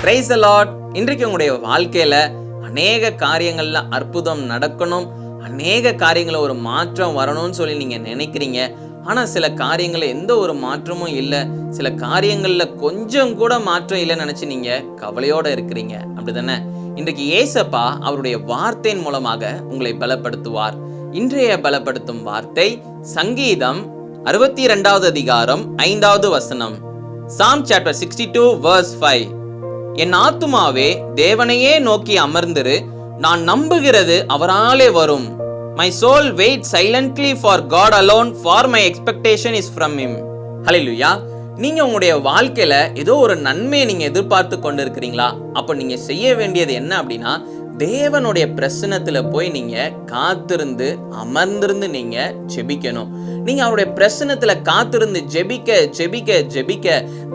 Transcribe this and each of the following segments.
Praise the Lord. இன்றைக்கு உங்களுடைய வாழ்க்கையில அநேக காரியங்கள்ல அற்புதம் நடக்கணும், அநேக காரியங்கள ஒரு மாற்றம் வரணும்னு சொல்லி நீங்க நினைக்கிறீங்க. ஆனா சில காரியங்கள்ல எந்த ஒரு மாற்றமும் இல்லை, சில காரியங்கள்ல கொஞ்சம் கூட மாற்றம் இல்லைன்னு நினைச்சு நீங்க கவலையோட இருக்கிறீங்க, அப்படிதானே? இன்றைக்கு ஏசப்பா அவருடைய வார்த்தையின் மூலமாக உங்களை பலப்படுத்துவார். இன்றைய பலப்படுத்தும் வார்த்தை சங்கீதம் 62வது அதிகாரம் 5வது வசனம். Psalm chapter 62 verse 5. என் ஆத்துமாவே தேவனையே நோக்கி அமர்ந்திரு, நான் நம்புகிறது அவராலே வரும். My soul waits silently for God alone, for my expectation is from him. Hallelujah. நீங்க உங்களுடைய வாழ்க்கையில ஏதோ ஒரு நன்மையை நீங்க எதிர்பார்த்து கொண்டு இருக்கிறீங்களா? அப்ப நீங்க செய்ய வேண்டியது என்ன அப்படின்னா, தேவனுடைய பிரசன்னத்துல போய் நீங்க காத்திருந்து அமர்ந்திருந்து நீங்க ஜெபிக்கணும். நீங்க அவருடைய பிரசன்னத்துல காத்திருந்து ஜெபிக்க ஜெபிக்க ஜெபிக்க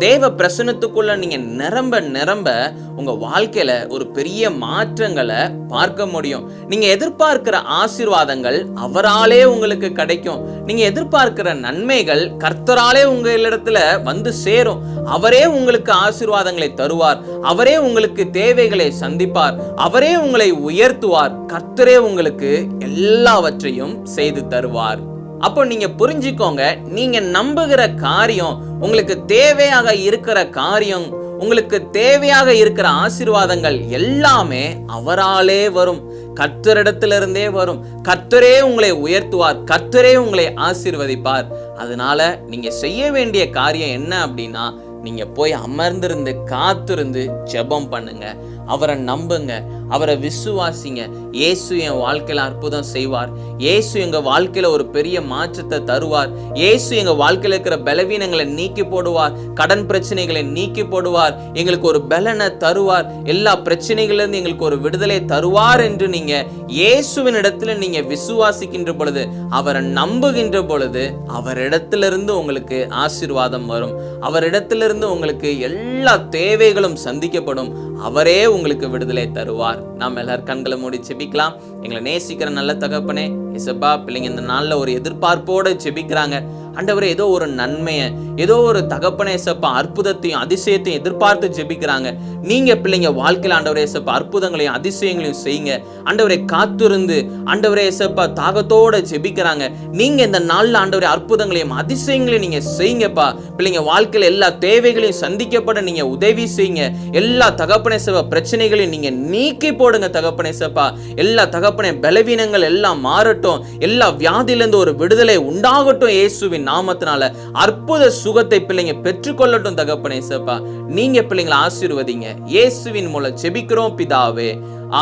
தேவ பிரசன்னத்துக்குள்ள நீங்க நிரம்ப உங்க வாழ்க்கையில ஒரு பெரிய மாற்றங்களை பார்க்க முடியும். நீங்க எதிர்பார்க்கிற ஆசீர்வாதங்கள் அவராலே உங்களுக்கு கிடைக்கும். நீங்க எதிர்பார்க்கிற நன்மைகள் கர்த்தராலே உங்களிடத்துல வந்து சேரும். அவரே உங்களுக்கு ஆசீர்வாதங்களை தருவார். அவரே உங்களுக்கு தேவைகளை சந்திப்பார். அவரே உங்களை உயர்த்துவார். கர்த்தரே உங்களுக்கு எல்லாவற்றையும் செய்து தருவார். அப்போ நீங்க புரிஞ்சுக்கோங்க, நீங்க நம்புகிற காரியம், உங்களுக்கு தேவையாக இருக்கிற காரியம், உங்களுக்கு தேவையாக இருக்கிற ஆசீர்வாதங்கள் எல்லாமே அவராலே வரும். கர்த்தரிடத்திலிருந்தே வரும். கர்த்தரே உங்களை உயர்த்துவார். கர்த்தரே உங்களை ஆசீர்வதிப்பார். அதனால நீங்க செய்ய வேண்டிய காரியம் என்ன அப்படின்னா, நீங்க போய் அமர்ந்திருந்து காத்திருந்து ஜெபம் பண்ணுங்க. அவரை நம்புங்க, அவரை விசுவாசிங்க. இயேசு என் வாழ்க்கையில அற்புதம் செய்வார். இயேசு எங்க வாழ்க்கையில ஒரு பெரிய மாற்றத்தை தருவார். இயேசு எங்க வாழ்க்கையில இருக்கிற பலவீனங்களை நீக்கி போடுவார். கடன் பிரச்சனைகளை நீக்கி போடுவார். எங்களுக்கு ஒரு பலனை தருவார். எல்லா பிரச்சனைகளிலிருந்து எங்களுக்கு ஒரு விடுதலை தருவார் என்று நீங்க இயேசுவின் இடத்துல நீங்க விசுவாசிக்கின்ற பொழுது, அவரை நம்புகின்ற பொழுது, அவரிடத்திலிருந்து உங்களுக்கு ஆசீர்வாதம் வரும். அவரிடத்திலிருந்து உங்களுக்கு எல்லா தேவைகளும் சந்திக்கப்படும். அவரே உங்களுக்கு விடுதலை தருவார். நாம் எல்லாரும் கண்களை மூடி ஜெபிக்கலாம். எங்களை நேசிக்கிற நல்ல தகப்பனே, இயேசப்பா, பிள்ளைங்க இந்த நாள்ல ஒரு எதிர்பார்ப்போட ஜெபிக்கிறாங்க. ஆண்டவரே, ஏதோ ஒரு நன்மையை, ஏதோ ஒரு தகப்பனே இயேசப்பா அற்புதத்தையும் அதிசயத்தையும் எதிர்பார்த்து ஜெபிக்கிறாங்க. நீங்க பிள்ளைங்க வாழ்க்கையில ஆண்டவரே இயேசப்பா அற்புதங்களையும் அதிசயங்களையும் செய்யுங்க. ஆண்டவரே, காத்திருந்து ஆண்டவரே இயேசப்பா தாகத்தோட ஜெபிக்கிறாங்க. நீங்க இந்த நாள்ல ஆண்டவரே அற்புதங்களையும் அதிசயங்களையும் நீங்க செய்யுங்கப்பா. பிள்ளைங்க வாழ்க்கையில எல்லா தேவைகளையும் சந்திக்கப்பட நீங்க உதவி செய்யுங்க. எல்லா தகப்பனே இயேசப்பா பிரச்சனைகளையும் நீங்க நீக்கி போடுங்க தகப்பனே இயேசப்பா. எல்லா தகப்பனே பலவீனங்கள் எல்லாம் மாறட்டும். எல்லா வியாதியிலிருந்து ஒரு விடுதலை உண்டாகட்டும். இயேசுவின் நாமத்தினால அற்புத சுகத்தை பிள்ளைங்க பெற்றுக்கொள்ளட்டும் தகப்பனே இயேசப்பா. நீங்க பிள்ளைங்களை ஆசீர்வதிங்க. இயேசுவின் மூலம் ஜெபிக்கிறோம் பிதாவே.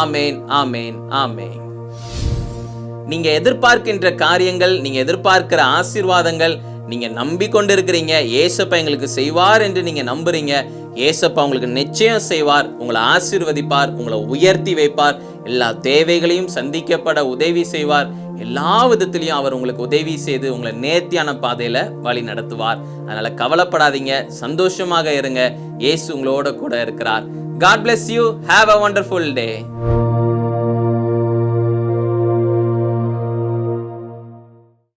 ஆமேன், ஆமேன், ஆமேன். நீங்க எதிர்பார்க்கின்ற காரியங்கள், நீங்க எதிர்பார்க்கிற ஆசீர்வாதங்கள் நீங்க நம்பிக்கொண்டிருக்கிறீங்க. ஏசப்பா எங்களுக்கு செய்வார் என்று நீங்க நம்புறீங்க. ஏசப்பா உங்களுக்கு நிச்சயம் செய்வார். உங்களை ஆசீர்வதிப்பார். உங்களை உயர்த்தி வைப்பார். எல்லா தேவைகளையும் சந்திக்கப்பட உதவி செய்வார். எல்லா விதத்திலையும் அவர் உங்களுக்கு உதவி செய்து உங்களை நேர்த்தியான பாதையில வழி நடத்துவார். அதனால கவலைப்படாதீங்க, சந்தோஷமாக இருங்க. இயேசு உங்களோட கூட இருக்கிறார். God bless you. Have a wonderful day.